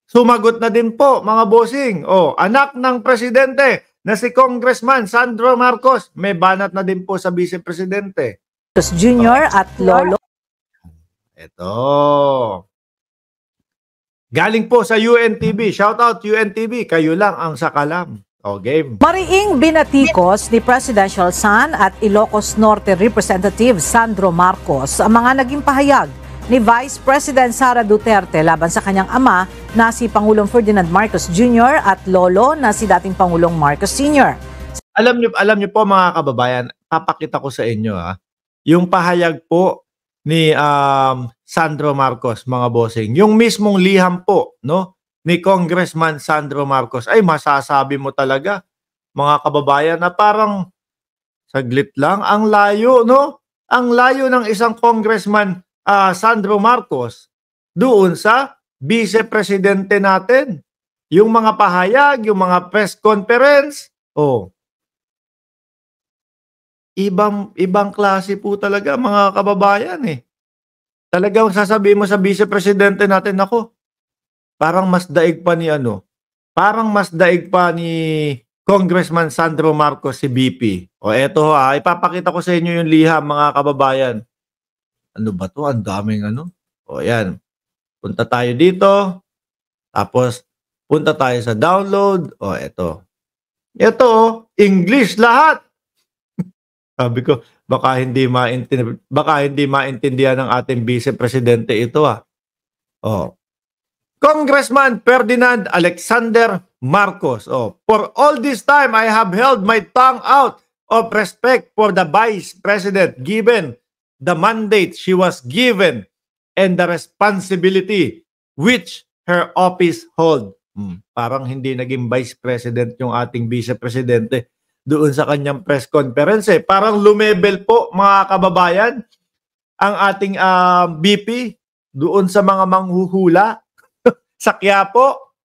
Sumagot na din po, mga bossing. O, anak ng presidente na si Congressman Sandro Marcos, may banat na din po sa vice presidente. Jr. at Lolo. Ito. Galing po sa UNTV. Shout out UNTV. Kayo lang ang sakalam. O, game. Mariing binatikos ni Presidential Son at Ilocos Norte Representative Sandro Marcos ang mga naging pahayag ni Vice President Sara Duterte laban sa kanyang ama na si Pangulong Ferdinand Marcos Jr. at lolo na si dating Pangulong Marcos Sr. Alam niyo po mga kababayan, papakita ko sa inyo yung pahayag po ni Sandro Marcos, mga bossing. Yung mismong liham po, no, ni Congressman Sandro Marcos. Ay, masasabi mo talaga, mga kababayan, na parang saglit lang ang layo, no? Ang layo ng isang Congressman Sandro Marcos doon sa vice-presidente natin. Yung mga pahayag, yung mga press conference, ibang klase po talaga, mga kababayan eh. Talagang sasabihin mo sa vice-presidente natin, ako, parang mas daig pa ni Congressman Sandro Marcos si BP. O eto ipapakita ko sa inyo yung liham, mga kababayan. Ano ba to? Ang daming O yan. Punta tayo dito. Tapos punta tayo sa download. O eto. Ito English lahat. Sabi ko, baka hindi maintindihan ng ating vice presidente ito Congressman Ferdinand Alexander Marcos. For all this time, I have held my tongue out of respect for the Vice President given the mandate she was given and the responsibility which her office hold. Parang hindi naging Vice President yung ating Vice Presidente doon sa kanyang press conference. Parang lumebel po, mga kababayan, ang ating BP doon sa mga manghuhula sa Quiapo.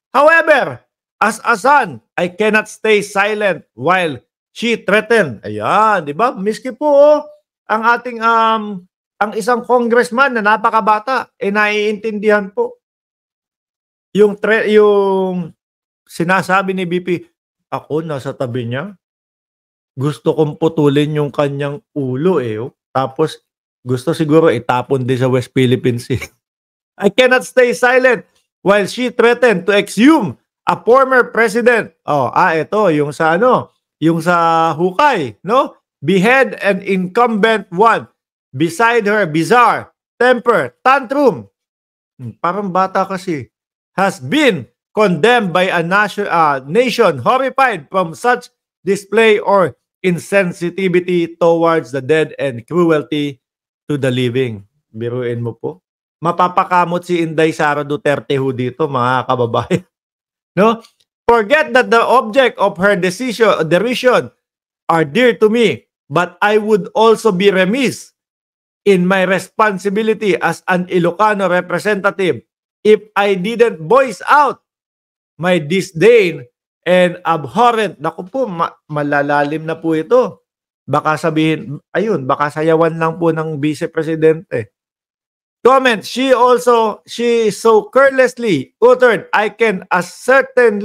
However, as a son, I cannot stay silent while she threatened. Ayan, di ba? Miski po, ang ating ang isang congressman na napakabata, naiintindihan po yung sinasabi ni BP. Ako, nasa tabi niya. Gusto kong putulin yung kanyang ulo Tapos, gusto siguro itapon din sa West Philippines I cannot stay silent while she threatened to exhume a former president. Ito, yung sa yung sa hukay, no? Behead an incumbent one beside her bizarre temper tantrum. Parang bata kasi. Has been condemned by a nation horrified from such display or insensitivity towards the dead and cruelty to the living. Biruin mo po. Mapapakamot si Inday Sara Duterte dito, mga kababayan. No? Forget that the object of her derision are dear to me, but I would also be remiss in my responsibility as an Ilocano representative if I didn't voice out my disdain and abhorrent. Naku po, malalalim na po ito. Baka sabihin, baka sayawan lang po ng vice-presidente. Comment, she so carelessly uttered, I can certain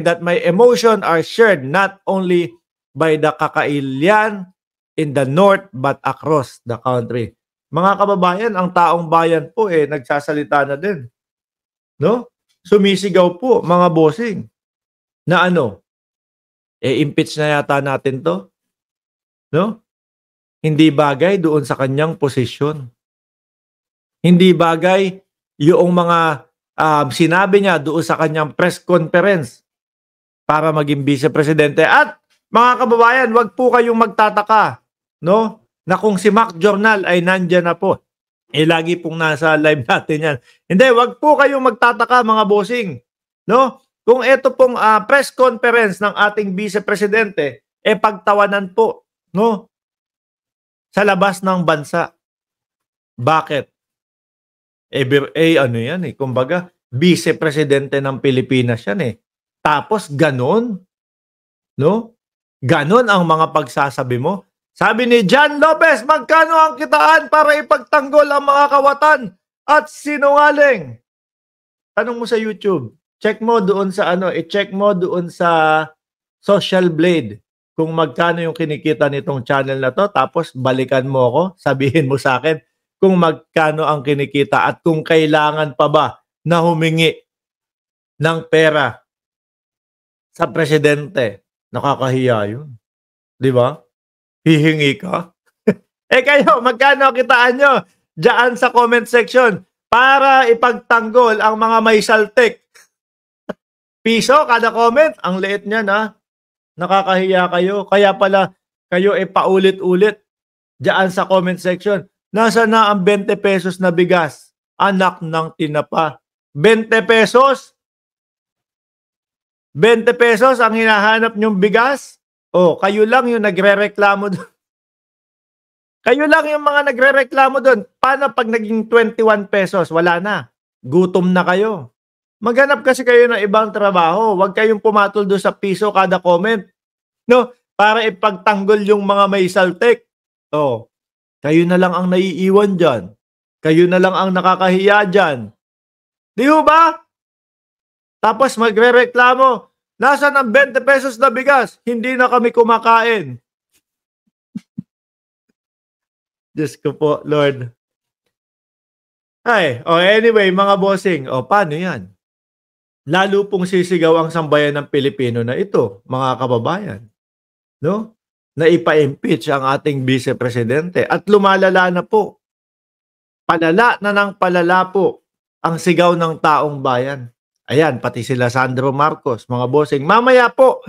that my emotions are shared not only by the Kakailian in the north but across the country. Mga kababayan, ang taong bayan po nagsasalita na din. No? Sumisigaw po, mga bossing, na impeach na yata natin to. No? Hindi bagay doon sa kanyang posisyon. Hindi bagay yung mga sinabi niya doon sa kanyang press conference para maging vice-presidente. At mga kababayan, wag po kayong magtataka, no? Na kung si Mac Journal ay nandyan na po. Lagi pong nasa live natin yan. Hindi, wag po kayong magtataka, mga bossing, no? Kung ito pong press conference ng ating vice-presidente, pagtawanan po, no? Sa labas ng bansa. Bakit? Kumbaga, vice-presidente ng Pilipinas yan Tapos ganon, no? Ganon ang mga pagsasabi mo. Sabi ni John Lopez, magkano ang kitaan para ipagtanggol ang mga kawatan at sinungaling? Tanong mo sa YouTube. Check mo doon sa ano, i-check mo doon sa Social Blade kung magkano yung kinikita nitong channel na 'to, tapos balikan mo ako, sabihin mo sa akin kung magkano ang kinikita at kung kailangan pa ba na humingi ng pera sa presidente. Nakakahiya 'yun, 'di ba? Hihingi ka? Eh, kayo magkano kitaan niyo? Diyaan sa comment section para ipagtanggol ang mga may saltik. Piso kada comment, ang liit niyan, nakakahiya kayo. Kaya pala kayo paulit-ulit diyaan sa comment section. Nasaan na ang 20 pesos na bigas? Anak ng tinapa. 20 pesos? 20 pesos ang hinahanap niyong bigas? Oh, kayo lang yung nagrereklamo doon. Kayo lang yung mga nagrereklamo doon. Paano pag naging 21 pesos? Wala na. Gutom na kayo. Maghanap kasi kayo ng ibang trabaho. Huwag kayong pumatol doon sa piso kada comment. No? Para ipagtanggol yung mga may saltik. Oh, kayo na lang ang naiiwan dyan. Kayo na lang ang nakakahiya dyan. Di ba? Tapos magrereklamo. Nasaan ang 20 pesos na bigas? Hindi na kami kumakain. Diyos ko po, Lord. Ay, anyway, mga bossing, paano yan? Lalo pong sisigaw ang sambayan ng Pilipino na ito, mga kababayan. No? Na ipa-impeach ang ating vice-presidente. At lumalala na po. Palala na ng palala po ang sigaw ng taong bayan. Ayan, pati sila Sandro Marcos, mga bossing. Mamaya po,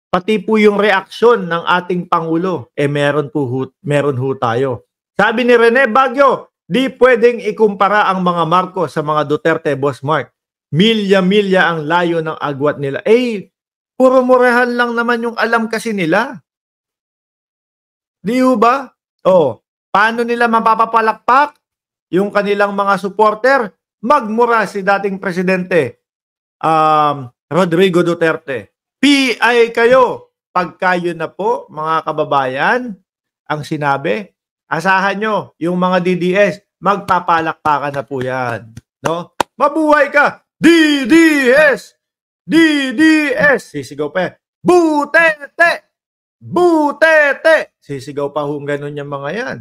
pati po yung reaksyon ng ating Pangulo, meron ho tayo. Sabi ni Rene Baguio, di pwedeng ikumpara ang mga Marcos sa mga Duterte, Boss Mark. Milya-milya ang layo ng agwat nila. Puro murahan lang naman yung alam kasi nila. Di ba? Paano nila mapapapalakpak yung kanilang mga supporter? Magmura si dating presidente Rodrigo Duterte. PI kayo. Pag kayo na po, mga kababayan, ang sinabi, asahan nyo, yung mga DDS, magpapalakpakan na po yan. No? Mabuhay ka! DDS! DDS! Sisigaw pa. Butete! Butete! Sisigaw pa hong ganun yung mga yan.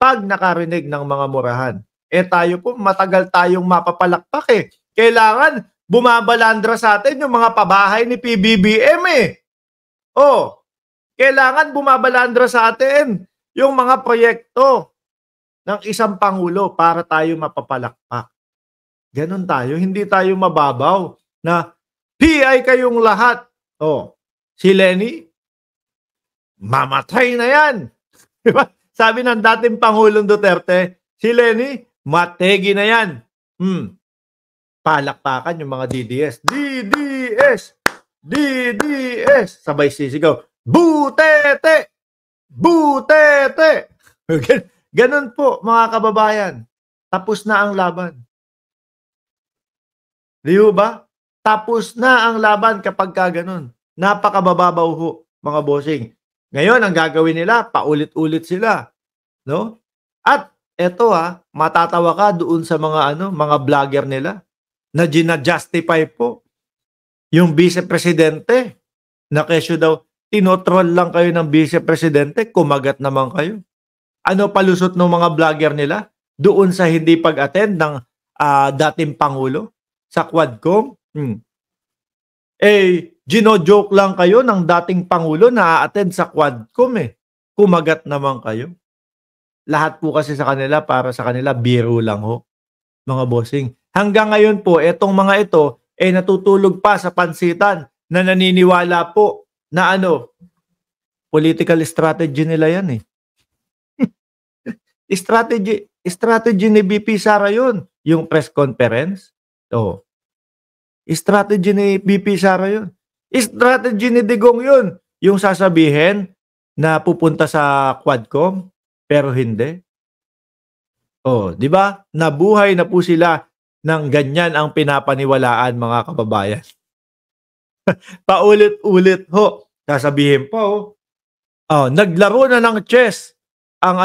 Pag nakarinig ng mga murahan, tayo po, matagal tayong mapapalakpak Kailangan bumabalandra sa atin yung mga pabahay ni PBBM kailangan bumabalandra sa atin yung mga proyekto ng isang Pangulo para tayo mapapalakpak. Ganon tayo, hindi tayo mababaw na PI kayong lahat. Si Lenny, mamatay na yan. Sabi ng dating Pangulong Duterte, si Lenny, mategi na yan. Palakpakan yung mga DDS. DDS! DDS! Sabay sisigaw, Butete! Butete! Ganun po, mga kababayan. Tapos na ang laban. Di ba? Tapos na ang laban kapag ganun. Napakabababaw ho, mga bossing. Ngayon, ang gagawin nila, paulit-ulit sila. No? At eto matatawa ka doon sa mga mga vlogger nila na gina-justify po yung vice-presidente na kesyo daw tinotroll lang kayo ng vice-presidente, kumagat naman kayo. Ano palusot ng mga vlogger nila doon sa hindi pag-attend ng dating Pangulo sa Quadcom? Gino-joke lang kayo ng dating Pangulo na a-attend sa Quadcom Kumagat naman kayo. Lahat po kasi sa kanila, para sa kanila, biro lang ho, mga bossing. Hanggang ngayon po, etong mga ito, natutulog pa sa pansitan na naniniwala po na political strategy nila yan Strategy ni VP Sara yun. Yung press conference. Strategy ni VP Sara yun. Strategy ni Digong yun. Yung sasabihin na pupunta sa Quadcom, pero hindi. Di ba? Nabuhay na po sila ng ganyan ang pinapaniwalaan, mga kababayan. Paulit-ulit ho. Sasabihin pa naglaro na ng chess ang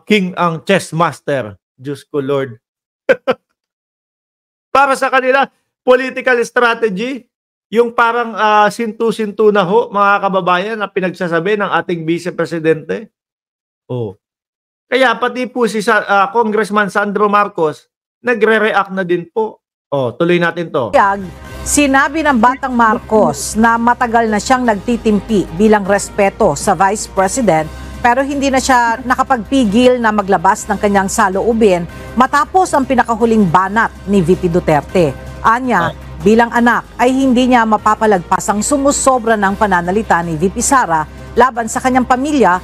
king, ang chess master. Diyos ko Lord. Para sa kanila, political strategy, yung parang sintu-sintu na ho, mga kababayan, na pinagsasabi ng ating Vice Presidente. Oh. Kaya pati po si Congressman Sandro Marcos, nagre-react na din po. Oh, tuloy natin to. Sinabi ng Batang Marcos na matagal na siyang nagtitimpi bilang respeto sa Vice President pero hindi na siya nakapagpigil na maglabas ng kanyang saloobin matapos ang pinakahuling banat ni VP Duterte. Anya, bilang anak ay hindi niya mapapalagpas ang sumusobra ng pananalita ni VP Sara laban sa kanyang pamilya.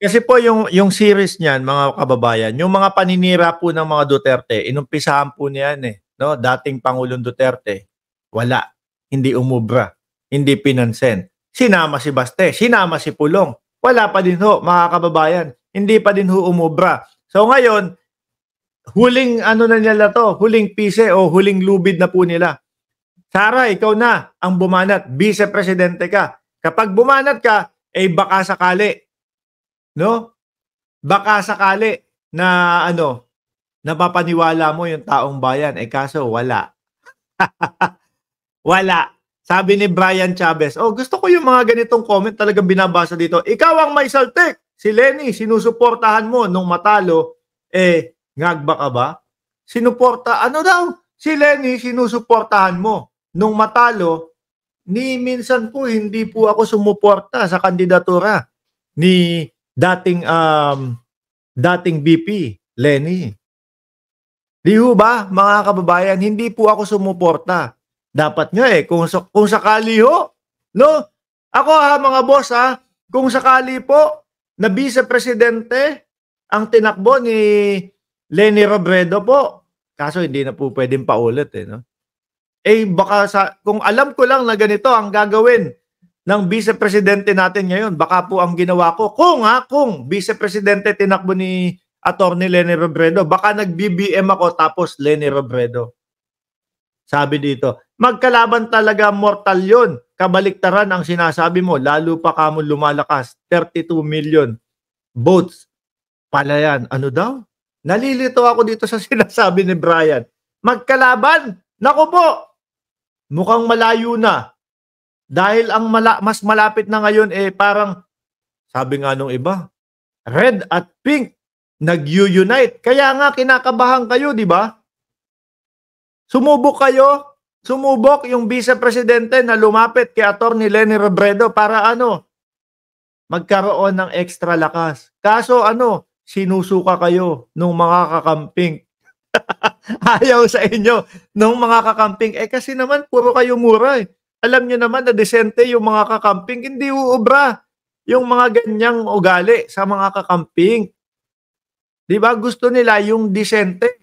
Kasi po yung series niyan, mga kababayan, yung mga paninira po ng mga Duterte, inumpisahan po niyan no? Dating Pangulong Duterte, wala, hindi umubra, hindi pinansin. Sinama si Baste, sinama si Pulong. Wala pa din ho, mga kababayan. Hindi pa din ho umubra. So ngayon, huling ano na nila to, huling pise o huling lubid na po nila. Sara, ikaw na ang bumanat, Vice Presidente ka. Kapag bumanat ka, baka sakali. No? Baka sakali na napapaniwala mo yung taong bayan. Kaso wala. Wala. Sabi ni Brian Chavez, gusto ko yung mga ganitong comment talagang binabasa dito. Ikaw ang may saltik. Si Lenny, sinusuportahan mo nung matalo, ngagba ka ba? Ano daw? Si Lenny, sinusuportahan mo nung matalo, minsan po hindi po ako sumuporta sa kandidatura ni dating VP, Lenny. Di ho ba, mga kababayan, hindi po ako sumuporta. Dapat nga kung sakali ho, no? Ako mga boss kung sakali po na Vice Presidente ang tinakbo ni Leni Robredo po, kaso hindi na po pwedeng paulit no? Baka kung alam ko lang na ganito ang gagawin ng Vice Presidente natin ngayon, baka po ang ginawa ko, kung Vice Presidente tinakbo ni Attorney Leni Robredo, baka nag-BBM ako tapos Leni Robredo. Sabi dito, magkalaban talaga, mortal yun. Kabaliktaran ang sinasabi mo, lalo pa kamo lumalakas. 32 million votes. Pala yan. Ano daw? Nalilito ako dito sa sinasabi ni Brian. Magkalaban? Naku po! Mukhang malayo na. Dahil ang mas malapit na ngayon parang, sabi nga nung iba, red at pink, nag-unite. Kaya nga kinakabahan kayo, di ba? Sumubok kayo. Sumubok yung Vice Presidente na lumapit kay Attorney Leni Robredo para magkaroon ng extra lakas. Kaso sinusuka kayo nung mga kakamping. Ayaw sa inyo nung mga kakamping. Kasi naman puro kayo mura Alam nyo naman na desente yung mga kakamping. Hindi uubra yung mga ganyang ugali sa mga kakamping. Di ba? Gusto nila yung desente.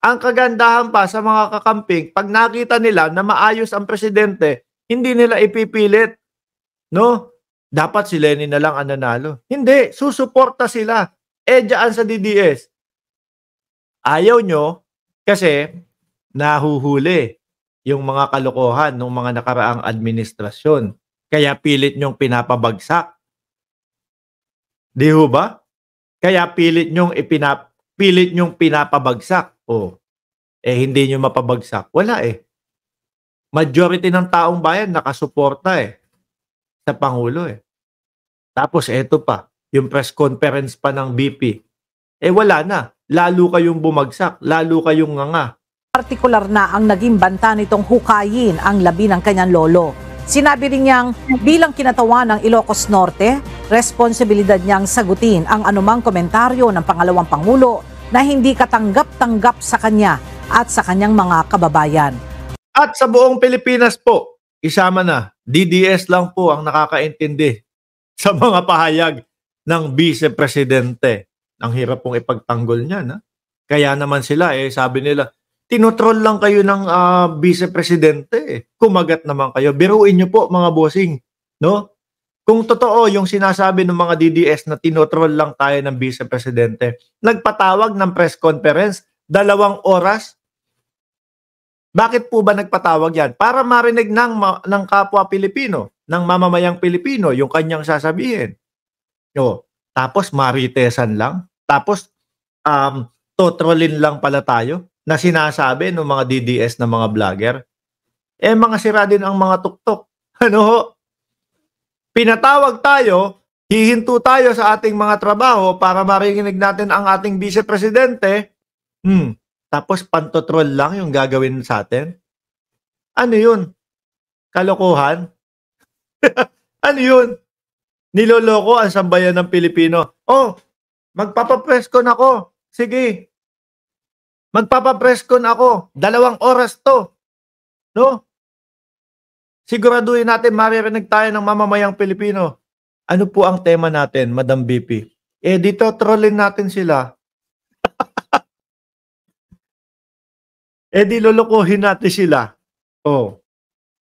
Ang kagandahan pa sa mga kakamping, pag nakita nila na maayos ang presidente, hindi nila ipipilit. No? Dapat si Lenny na lang ang nanalo. Hindi. Susuporta sila. Diyaan sa DDS. Ayaw nyo kasi nahuhuli yung mga kalokohan ng mga nakaraang administrasyon. Kaya pilit nyong pinapabagsak. Di ho ba? Kaya pilit nyong pinapabagsak. Hindi nyo mapabagsak. Wala Majority ng taong bayan nakasuporta sa Pangulo Tapos eto pa, yung press conference pa ng BP. Wala na. Lalo kayong bumagsak. Lalo kayong nganga. Partikular na ang naging banta nitong hukayin ang labi ng kanyang lolo. Sinabi rin niyang bilang kinatawan ng Ilocos Norte, responsibilidad niyang sagutin ang anumang komentaryo ng pangalawang Pangulo na hindi katanggap-tanggap sa kanya at sa kanyang mga kababayan. At sa buong Pilipinas po, isama na, DDS lang po ang nakakaintindi sa mga pahayag ng Vice Presidente. Ang hirap pong ipagtanggol niyan. Kaya naman sila, sabi nila, tinotroll lang kayo ng Vice Presidente. Kumagat naman kayo. Biruin niyo po mga bossing. No? Kung totoo yung sinasabi ng mga DDS na tinotroll lang tayo ng Vice Presidente, nagpatawag ng press conference, 2 oras. Bakit po ba nagpatawag yan? Para marinig ng kapwa Pilipino, ng mamamayang Pilipino, yung kanyang sasabihin. Tapos maritesan lang. Tapos totrolin lang pala tayo na sinasabi ng mga DDS na mga vlogger. Eh, mga sira din ang mga tuktok. Ano ho? Pinatawag tayo, hihinto tayo sa ating mga trabaho para marinig natin ang ating vice presidente. Tapos pantotrol lang yung gagawin sa atin. Ano yun? Kalokohan? Ano yun? Niloloko ang sambayan ng Pilipino. Oh, magpapapreskon ako. Sige. Magpapapreskon ako. 2 oras to. No? Siguraduhin natin maririnig tayo ng mamamayang Pilipino. Ano po ang tema natin, Madam BP? Eh, dito trollin natin sila. Eh, di lolokohin natin sila. Oh.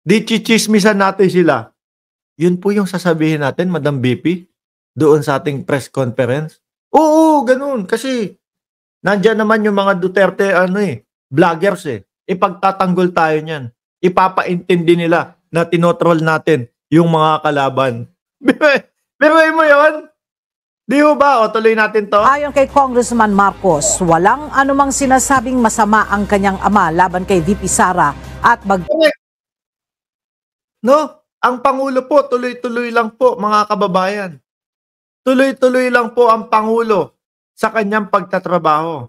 Di chichismisan natin sila. Yun po yung sasabihin natin, Madam BP, doon sa ating press conference. Oo, ganun. Kasi, nandyan naman yung mga Duterte, vloggers Ipagtatanggol tayo niyan. Ipapaintindi nila na tinotroll natin yung mga kalaban. Biruin mo yun? Di ho ba? O, tuloy natin to. Ayon kay Congressman Marcos, walang anumang sinasabing masama ang kanyang ama laban kay VP Sara at No? Ang Pangulo po, tuloy-tuloy lang po, mga kababayan. Tuloy-tuloy lang po ang Pangulo sa kanyang pagtatrabaho.